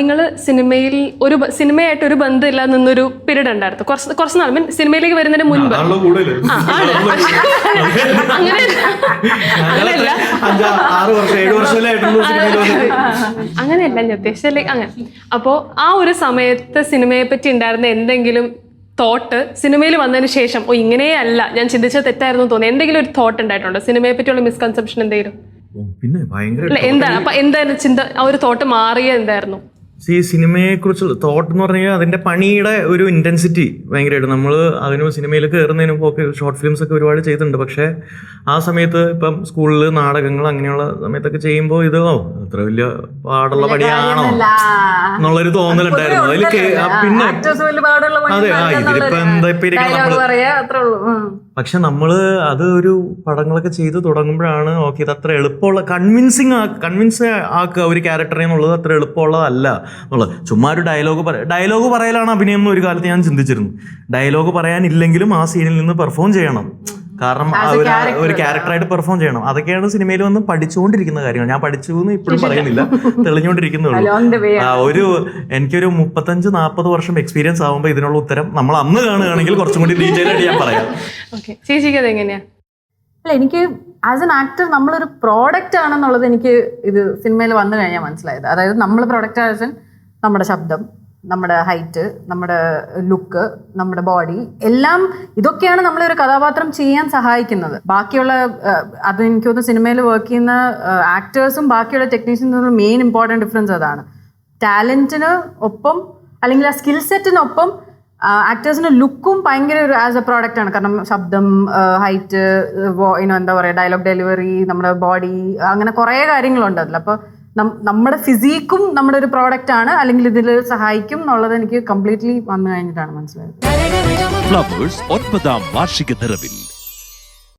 നിങ്ങൾ സിനിമയിൽ സിനിമയായിട്ട് ഒരു ബന്ധമില്ല നിന്നൊരു പീരീഡ് ഉണ്ടായിരുന്നു കുറച്ച് നാൾ. മീൻ സിനിമയിലേക്ക് വരുന്നതിന് മുൻപ്. അങ്ങനെയല്ല ഞാൻ ഉദ്ദേശിച്ചല്ലേ അങ്ങനെ. അപ്പോ ആ ഒരു സമയത്ത് സിനിമയെ പറ്റി ഉണ്ടായിരുന്ന എന്തെങ്കിലും തോട്ട് സിനിമയിൽ വന്നതിന് ശേഷം ഇങ്ങനെയല്ല ഞാൻ ചിന്തിച്ചത് തെറ്റായിരുന്നു തോന്നി എന്തെങ്കിലും ഒരു തോട്ട് ഉണ്ടായിട്ടുണ്ടോ? സിനിമയെ പറ്റിയുള്ള മിസ്കൺസെപ്ഷൻ എന്തെങ്കിലും? പിന്നെ ഭയങ്കര എന്താണ് അപ്പൊ എന്തായിരുന്നു ചിന്ത? ആ ഒരു തോട്ട് മാറിയ എന്തായിരുന്നു? സിനിമയെ കുറിച്ചുള്ള തോട്ട് എന്ന് പറഞ്ഞാൽ അതിന്റെ പണിയുടെ ഒരു ഇന്റൻസിറ്റി ഭയങ്കരമായിട്ട് നമ്മൾ അതിന് സിനിമയിൽ കയറുന്നതിന് മുമ്പ് ഒക്കെ ഷോർട്ട് ഫിലിംസ് ഒക്കെ ഒരുപാട് ചെയ്തിട്ടുണ്ട്. പക്ഷെ ആ സമയത്ത് ഇപ്പം സ്കൂളിൽ നാടകങ്ങൾ അങ്ങനെയുള്ള സമയത്തൊക്കെ ചെയ്യുമ്പോൾ ഇത് അത്ര വലിയ പാടുള്ള പണിയാണോ എന്നുള്ളൊരു തോന്നലുണ്ടായിരുന്നു അതിൽ. പിന്നെ അതെ ഇതിലിപ്പോ എന്താ ഇപ്പൊ പക്ഷെ നമ്മള് അത് ഒരു പടങ്ങളൊക്കെ ചെയ്ത് തുടങ്ങുമ്പോഴാണ് ഓക്കെ ഇത് അത്ര എളുപ്പമുള്ള കൺവിൻസ് ആക്കുക ഒരു ക്യാരക്ടറെ എന്നുള്ളത് അത്ര എളുപ്പമുള്ളതല്ല എന്നുള്ളത്. ചുമ്മാ ഒരു ഡയലോഗ് പറയലാണ് അഭിനയം എന്ന് ഒരു കാലത്ത് ഞാൻ ചിന്തിച്ചിരുന്നു. ഡയലോഗ് പറയാനില്ലെങ്കിലും ആ സീനിൽ നിന്ന് പെർഫോം ചെയ്യണം, കാരണം ഒരു ക്യാരക്ടറായിട്ട് പെർഫോം ചെയ്യണം. അതൊക്കെയാണ് സിനിമയിൽ വന്ന് പഠിച്ചുകൊണ്ടിരിക്കുന്ന കാര്യങ്ങൾ. ഞാൻ പഠിച്ചു എന്ന് ഇപ്പോഴും പറയുന്നില്ല, തെളിഞ്ഞുകൊണ്ടിരിക്കുന്നുള്ളൂ. എനിക്കൊരു 35-40 വർഷം എക്സ്പീരിയൻസ് ആകുമ്പോൾ ഇതിനുള്ള ഉത്തരം നമ്മൾ അന്ന് കാണുകയാണെങ്കിൽ കുറച്ചും കൂടി ഡീറ്റെയിൽ ആയിട്ട് ഞാൻ പറയാം. അല്ല, എനിക്ക് ആസ് എൻ ആക്ടർ നമ്മളൊരു പ്രോഡക്റ്റ് ആണെന്നുള്ളത് എനിക്ക് ഇത് സിനിമയിൽ വന്നു കഴിഞ്ഞാൽ മനസ്സിലായത്. അതായത് നമ്മൾ പ്രോഡക്റ്റ് ആസ് എൻ നമ്മുടെ ശബ്ദം, നമ്മുടെ ഹൈറ്റ്, നമ്മുടെ ലുക്ക്, നമ്മുടെ ബോഡി, എല്ലാം ഇതൊക്കെയാണ് നമ്മളൊരു കഥാപാത്രം ചെയ്യാൻ സഹായിക്കുന്നത്. ബാക്കിയുള്ള അത് എനിക്ക് തോന്നുന്നു സിനിമയിൽ വർക്ക് ചെയ്യുന്ന ആക്ടേഴ്സും ബാക്കിയുള്ള ടെക്നീഷ്യൻസും മെയിൻ ഇമ്പോർട്ടൻറ്റ് ഡിഫറൻസ് അതാണ്. ടാലൻറ്റിന് ഒപ്പം അല്ലെങ്കിൽ ആ സ്കിൽ സെറ്റിനൊപ്പം ആക്ടേഴ്സിന്റെ ലുക്കും ഭയങ്കര ഒരു ആസ് എ പ്രോഡക്റ്റ് ആണ്. കാരണം ശബ്ദം, ഹൈറ്റ്, എന്താ പറയുക, ഡയലോഗ് ഡെലിവറി, നമ്മുടെ ബോഡി, അങ്ങനെ കുറേ കാര്യങ്ങളുണ്ട് അതിൽ. അപ്പോൾ നമ്മുടെ ഫിസിക്കും നമ്മുടെ ഒരു പ്രോഡക്റ്റ് ആണ്, അല്ലെങ്കിൽ ഇതിൽ സഹായിക്കും എന്നുള്ളത് എനിക്ക് കംപ്ലീറ്റ്ലി വന്നു കഴിഞ്ഞിട്ടാണ് മനസ്സിലായത്. ഫ്ലവേഴ്സ് 9ാം വാർഷിക നിറവിൽ